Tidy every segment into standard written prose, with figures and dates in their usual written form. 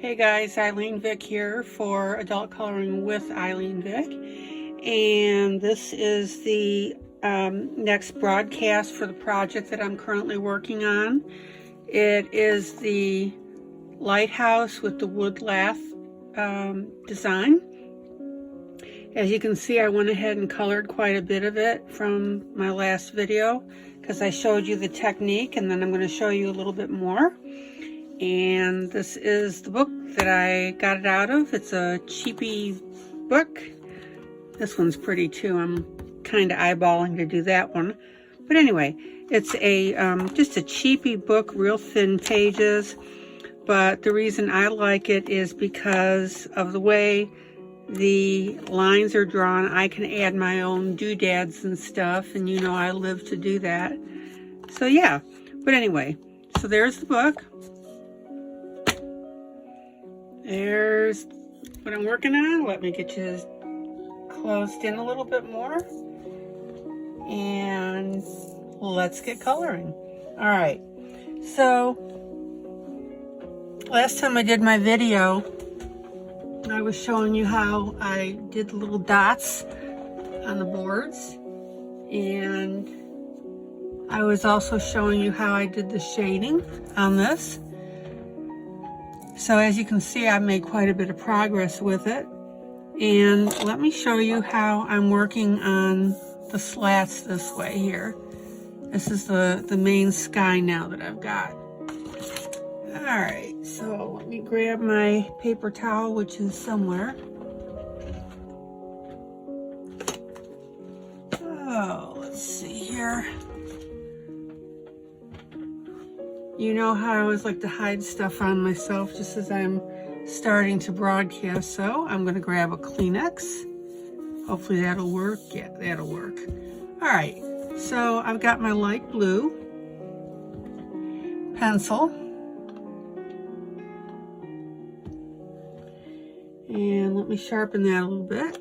Hey guys, ILene Vick here for Adult Coloring with ILene Vick, and this is the next broadcast for the project that I'm currently working on. It is the lighthouse with the wood lath design. As you can see, I went ahead and colored quite a bit of it from my last video because I showed you the technique, and then I'm going to show you a little bit more. And this is the book that I got it out of. It's a cheapy book. This one's pretty too. I'm kind of eyeballing to do that one. But anyway, it's a just a cheapy book, real thin pages. But the reason I like it is because of the way the lines are drawn. I can add my own doodads and stuff, and you know I live to do that. So yeah, but anyway, so there's the book. There's what I'm working on. Let me get you closed in a little bit more. And let's get coloring. All right. So last time I did my video, I was showing you how I did the little dots on the boards. And I was also showing you how I did the shading on this. So as you can see, I've made quite a bit of progress with it. And let me show you how I'm working on the slats this way here. This is the main sky now that I've got. All right, so let me grab my paper towel, which is somewhere. Oh, let's see here. You know how I always like to hide stuff on myself just as I'm starting to broadcast, so I'm going to grab a Kleenex. Hopefully that'll work. Yeah, that'll work. All right, so I've got my light blue pencil. And let me sharpen that a little bit.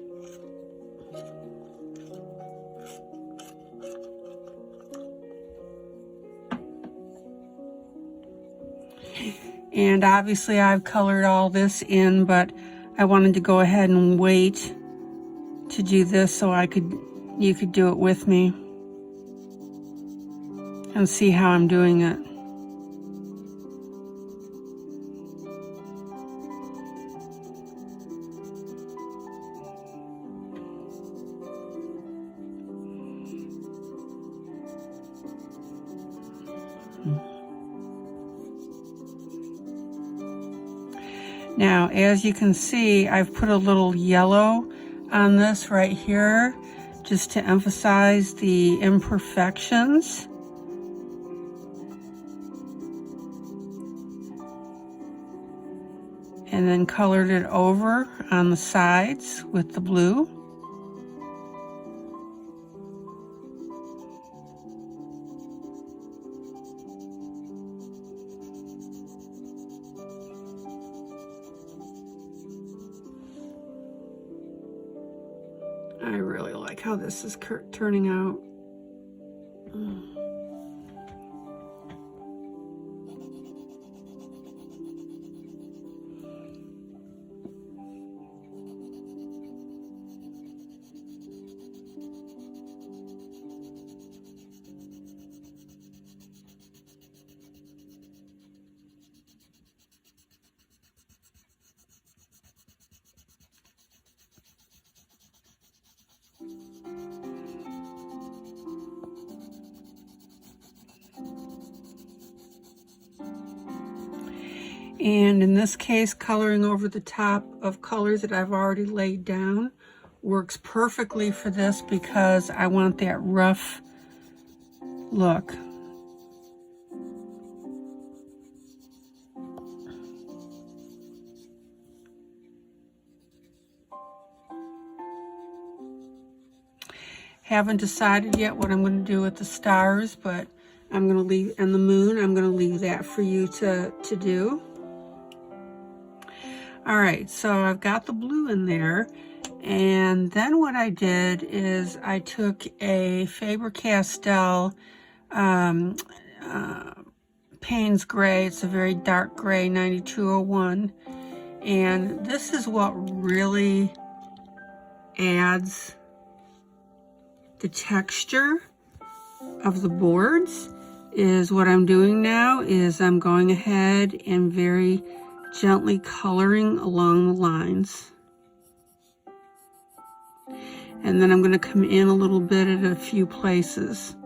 And obviously I've colored all this in, but I wanted to go ahead and wait to do this so you could do it with me and see how I'm doing it. Now, as you can see, I've put a little yellow on this right here just to emphasize the imperfections. And then colored it over on the sides with the blue. I really like how this is turning out. And in this case, coloring over the top of colors that I've already laid down works perfectly for this because I want that rough look. Haven't decided yet what I'm going to do with the stars, but I'm going to leave, and the moon, I'm going to leave that for you to do. All right, so I've got the blue in there, and then what I did is I took a Faber-Castell Payne's Gray. It's a very dark gray, 9201, And this is what really adds the texture of the boards. Is what I'm doing now is I'm going ahead and very gently coloring along the lines. And then I'm going to come in a little bit at a few places.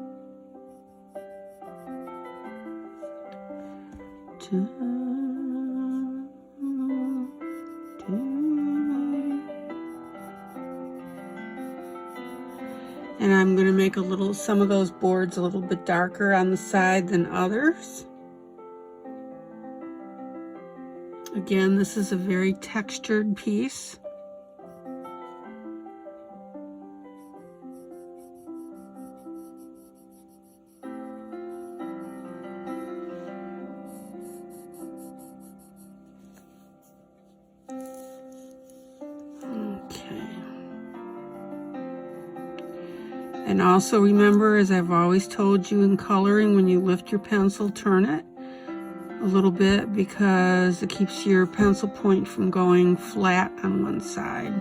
And I'm going to make some of those boards a little bit darker on the side than others. Again, this is a very textured piece. And also remember, as I've always told you in coloring, when you lift your pencil, turn it a little bit because it keeps your pencil point from going flat on one side.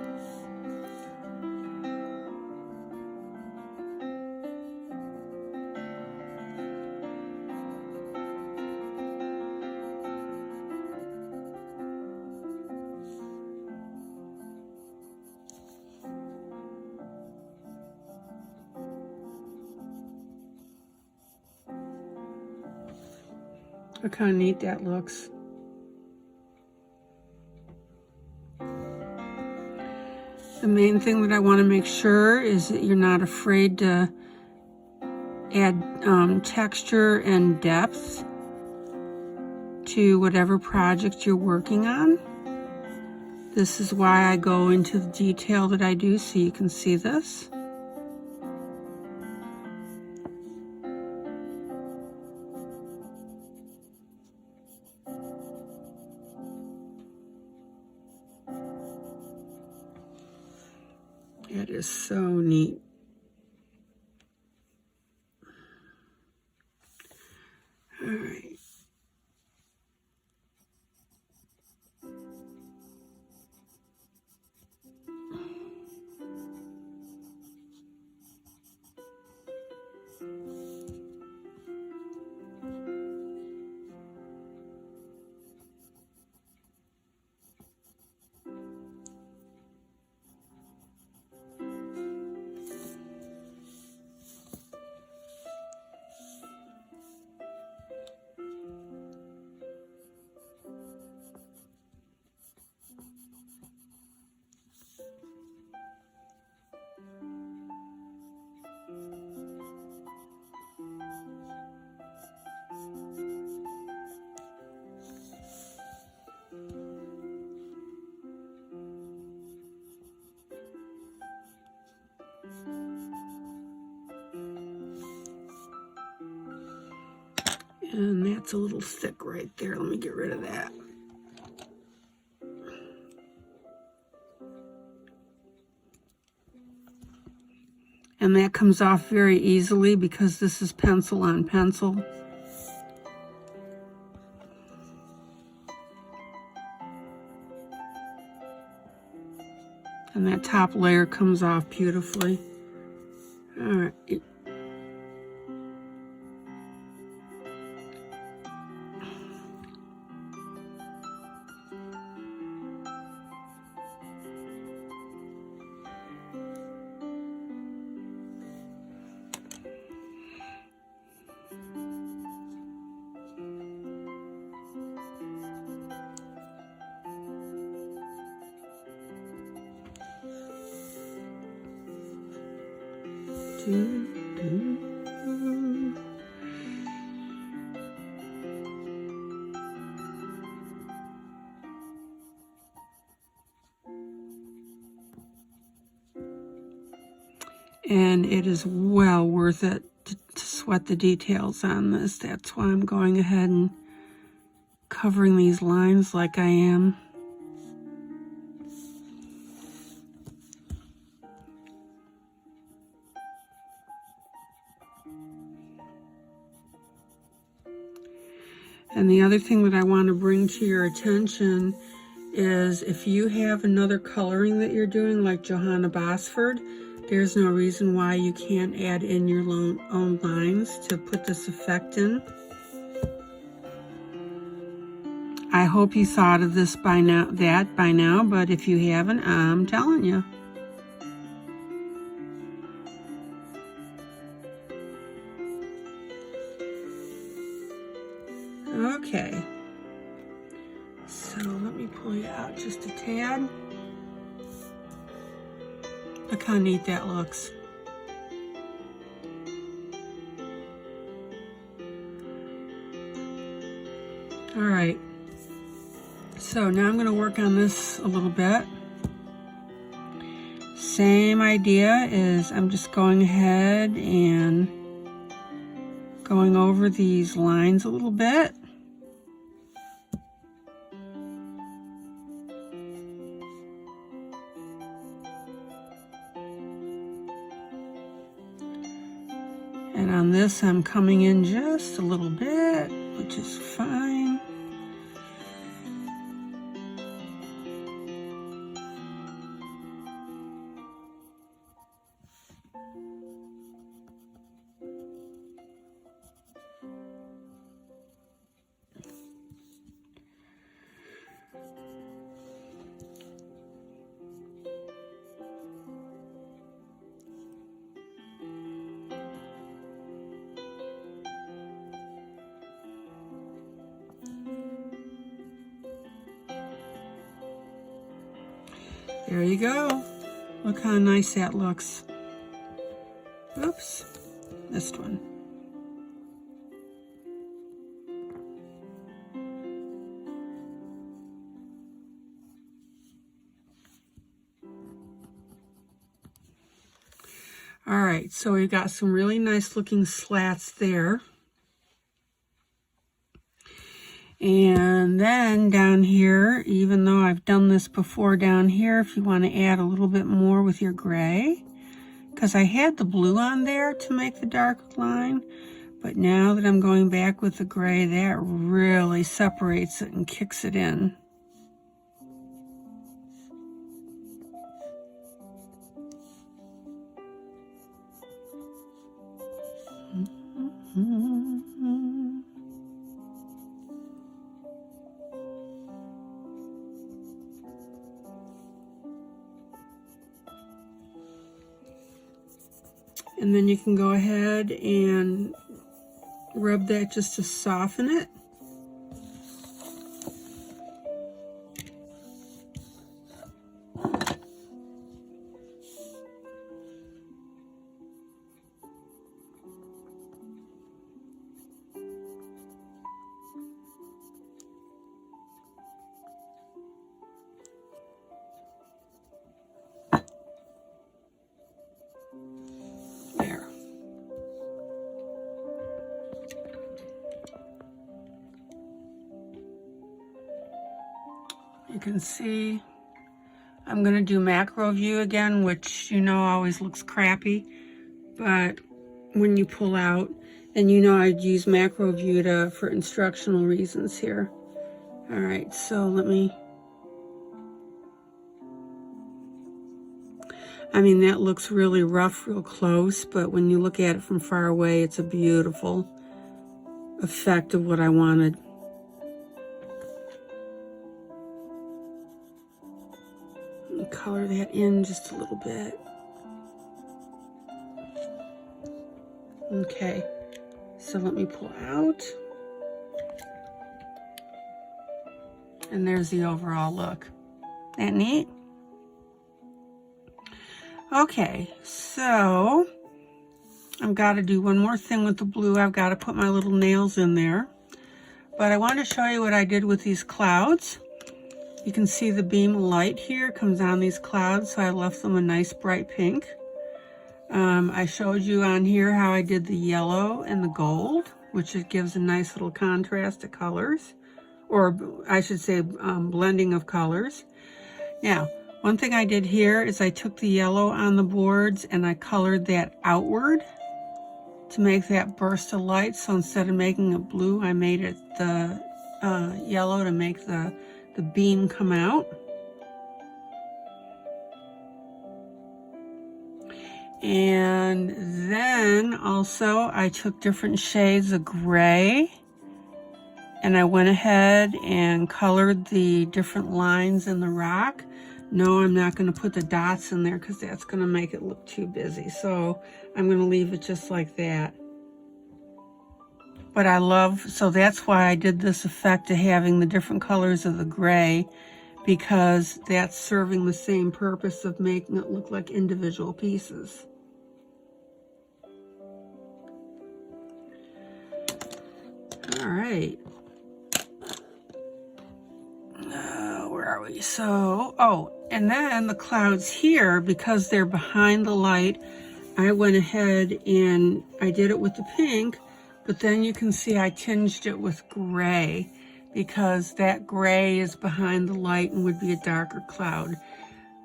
Look how neat that looks. The main thing that I want to make sure is that you're not afraid to add texture and depth to whatever project you're working on. This is why I go into the detail that I do so you can see this. It is so neat. All right. And that's a little thick right there. Let me get rid of that. And that comes off very easily because this is pencil on pencil. And that top layer comes off beautifully. All right. And it is well worth it to sweat the details on this. That's why I'm going ahead and covering these lines like I am. And the other thing that I want to bring to your attention is if you have another coloring that you're doing, like Johanna Bosford, there's no reason why you can't add in your own lines to put this effect in. I hope you thought of this by now, but if you haven't, I'm telling you. Okay, so let me pull you out just a tad. Look how neat that looks. All right, so now I'm going to work on this a little bit. Same idea is I'm just going ahead and going over these lines a little bit. And on this, I'm coming in just a little bit, which is fine. There you go. Look how nice that looks. Oops, missed one. All right, so we've got some really nice looking slats there. And then down here, even though I've done this before down here, if you want to add a little bit more with your gray, because I had the blue on there to make the dark line, but now that I'm going back with the gray, that really separates it and kicks it in. And then you can go ahead and rub that just to soften it. You can see I'm going to do macro view again, which you know always looks crappy, but when you pull out, and you know I'd use macro view for instructional reasons here. All right, so I mean, that looks really rough real close, but when you look at it from far away, it's a beautiful effect of what I wanted. Color that in just a little bit. Okay, so let me pull out. And there's the overall look. Isn't that neat? Okay, so I've got to do one more thing with the blue. I've got to put my little nails in there. But I want to show you what I did with these clouds. You can see the beam of light here comes on these clouds, so I left them a nice bright pink. I showed you on here how I did the yellow and the gold, which it gives a nice little contrast of colors, or I should say blending of colors. Now, one thing I did here is I took the yellow on the boards and I colored that outward to make that burst of light. So instead of making it blue, I made it the yellow to make the the beam come out. And then also I took different shades of gray and I went ahead and colored the different lines in the rock. No, I'm not going to put the dots in there because that's going to make it look too busy. So I'm going to leave it just like that. But I love, so that's why I did this effect of having the different colors of the gray, because that's serving the same purpose of making it look like individual pieces. All right. Where are we? So, oh, and then the clouds here, because they're behind the light, I went ahead and I did it with the pink, but then you can see I tinged it with gray because that gray is behind the light and would be a darker cloud.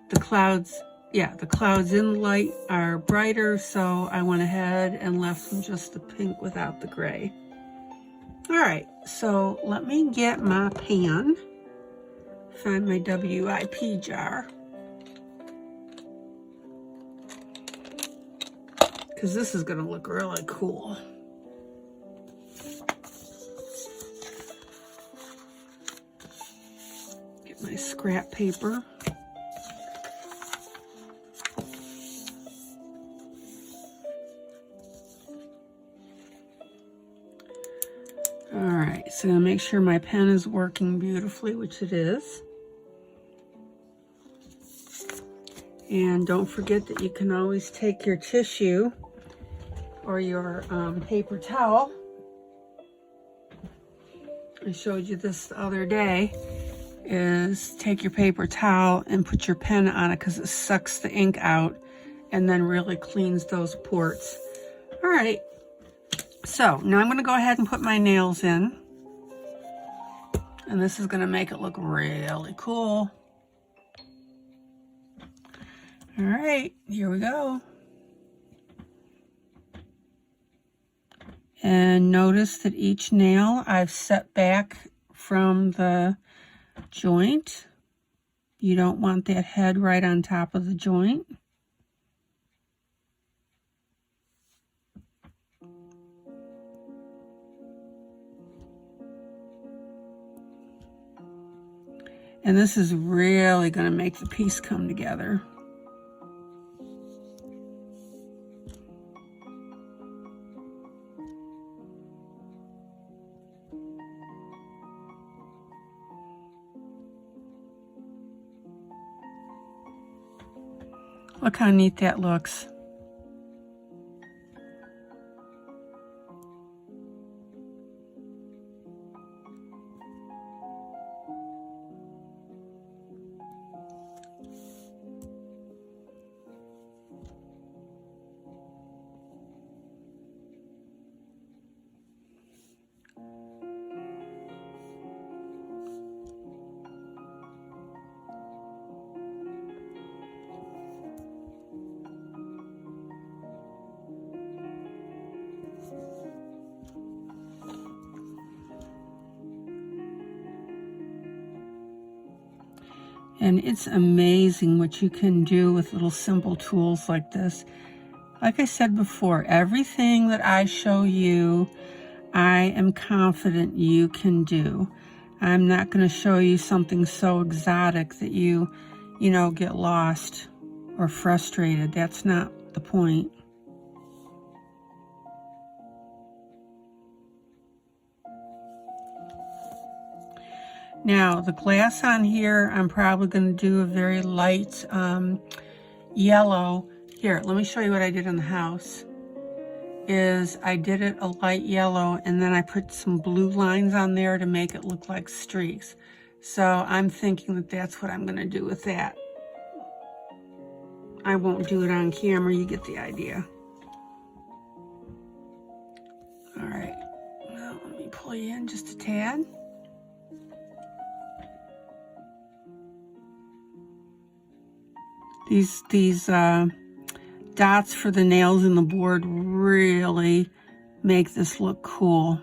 The clouds, yeah, the clouds in the light are brighter, so I went ahead and left them just the pink without the gray. All right, so let me get my pan, find my WIP jar, because this is gonna look really cool. Get my scrap paper. All right, so make sure my pen is working beautifully, which it is. And don't forget that you can always take your tissue or your paper towel. I showed you this the other day, is take your paper towel and put your pen on it because it sucks the ink out and then really cleans those ports. All right. So now I'm going to go ahead and put my nails in, and this is going to make it look really cool. All right, here we go. And notice that each nail I've set back from the joint. You don't want that head right on top of the joint. And this is really going to make the piece come together. Look how neat that looks. And it's amazing what you can do with little simple tools like this. Like I said before, everything that I show you, I am confident you can do. I'm not going to show you something so exotic that you know, get lost or frustrated. That's not the point. Now, the glass on here, I'm probably going to do a very light yellow. Here, let me show you what I did in the house. Is I did it a light yellow, and then I put some blue lines on there to make it look like streaks. So I'm thinking that that's what I'm going to do with that. I won't do it on camera, you get the idea. All right, now let me pull you in just a tad. These dots for the nails in the board really make this look cool.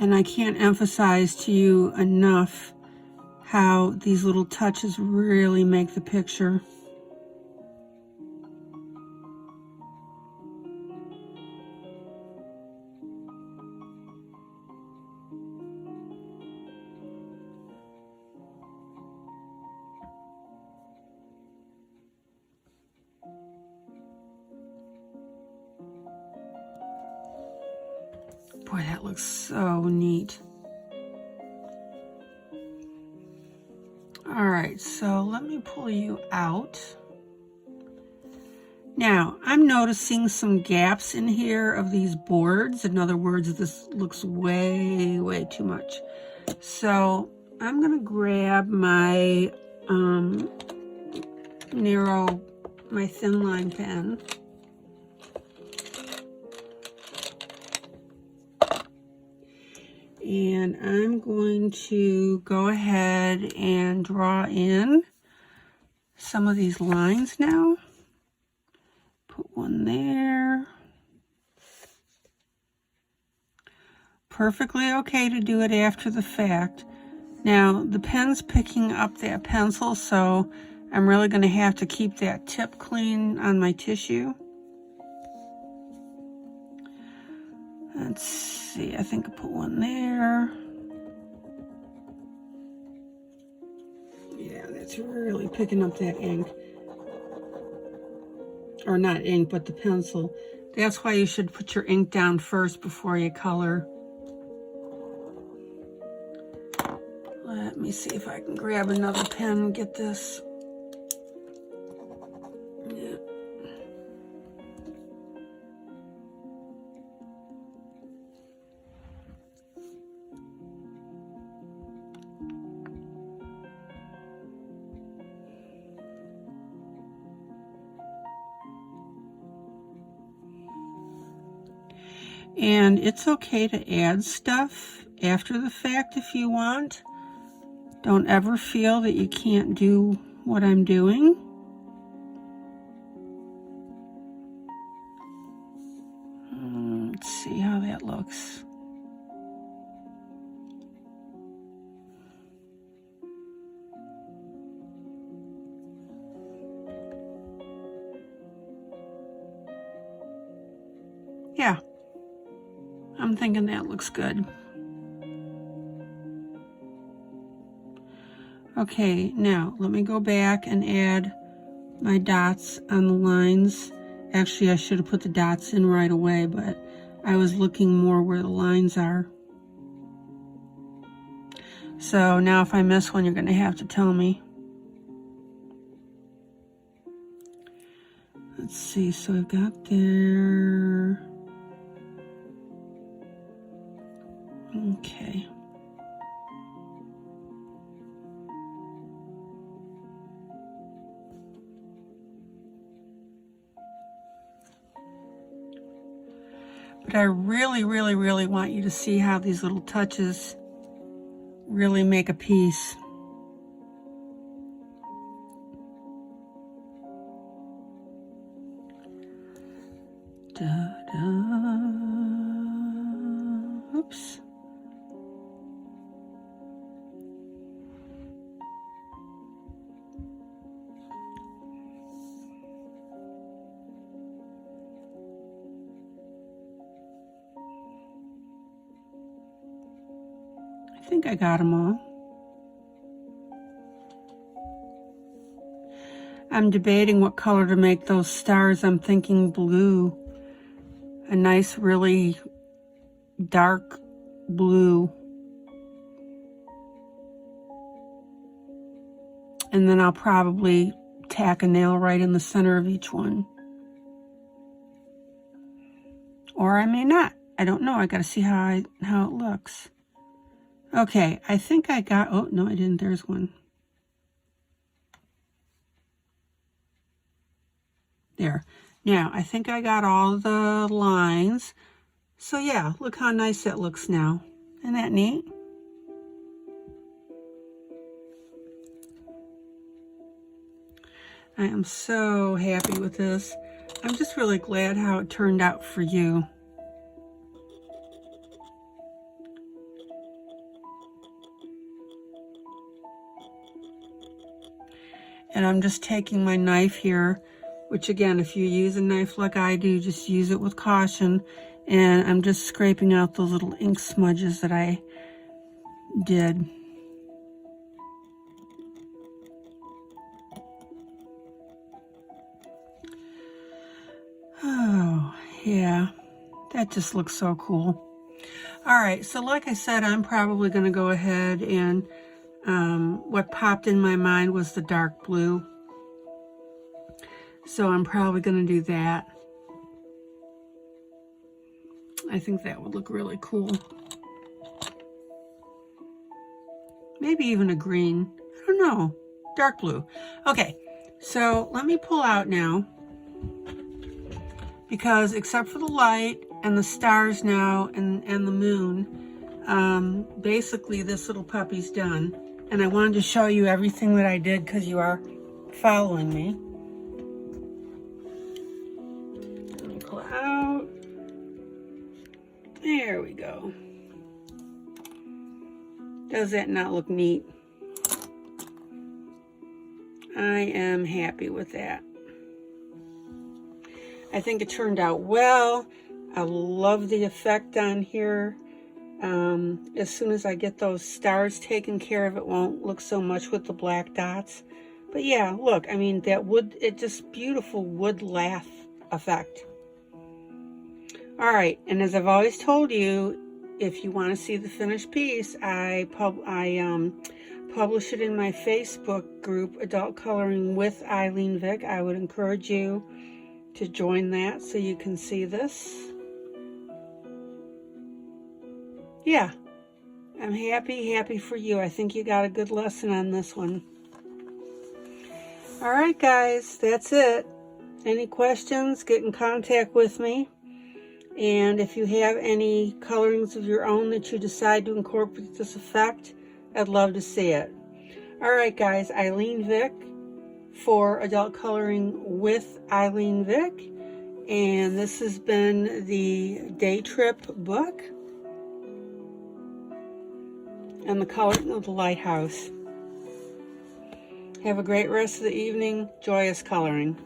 And I can't emphasize to you enough how these little touches really make the picture. Boy, that looks so neat. All right, so let me pull you out. Now, I'm noticing some gaps in here of these boards. In other words, this looks way, way too much. So I'm gonna grab my my thin line pen. And I'm going to go ahead and draw in some of these lines now. Put one there. Perfectly okay to do it after the fact. Now, the pen's picking up that pencil, so I'm really going to have to keep that tip clean on my tissue. Let's see, I think I put one there. Yeah, that's really picking up that ink. Or not ink, but the pencil. That's why you should put your ink down first before you color. Let me see if I can grab another pen and get this. Yeah. And it's okay to add stuff after the fact if you want. Don't ever feel that you can't do what I'm doing. Let's see how that looks. Yeah, I'm thinking that looks good. Okay, now let me go back and add my dots on the lines. Actually, I should have put the dots in right away, but I was looking more where the lines are. So now if I miss one, you're going to have to tell me. Let's see, so I've got there. Okay. But I really, really, really want you to see how these little touches really make a piece. Da, da. Oops. I think I got them all. I'm debating what color to make those stars. I'm thinking blue. A nice, really dark blue. And then I'll probably tack a nail right in the center of each one. Or I may not. I don't know. I got to see how it looks. Okay, I think I got, oh, no, I didn't. There's one. There. Now, I think I got all the lines. So yeah, look how nice that looks now. Isn't that neat? I am so happy with this. I'm just really glad how it turned out for you. And I'm just taking my knife here, which again, if you use a knife like I do, just use it with caution. And I'm just scraping out those little ink smudges that I did. Oh, yeah, that just looks so cool. All right, so like I said, I'm probably going to go ahead and what popped in my mind was the dark blue. So I'm probably going to do that. I think that would look really cool. Maybe even a green. I don't know. Dark blue. Okay, so let me pull out now, because except for the light and the stars now and the moon, basically this little puppy's done. And I wanted to show you everything that I did because you are following me. Let me pull it out. There we go. Does that not look neat? I am happy with that. I think it turned out well. I love the effect on here. As soon as I get those stars taken care of, it won't look so much with the black dots. But yeah, look, I mean, that wood, it just beautiful wood lath effect. All right, and as I've always told you, if you want to see the finished piece, I publish it in my Facebook group, Adult Coloring with ILene Vick. I would encourage you to join that so you can see this. Yeah, I'm happy for you. I think you got a good lesson on this one. All right, guys, that's it. Any questions, get in contact with me. And if you have any colorings of your own that you decide to incorporate this effect, I'd love to see it. All right, guys, ILene Vick for Adult Coloring with ILene Vick. And this has been the Day Trip book and the coloring of the lighthouse. Have a great rest of the evening. Joyous coloring.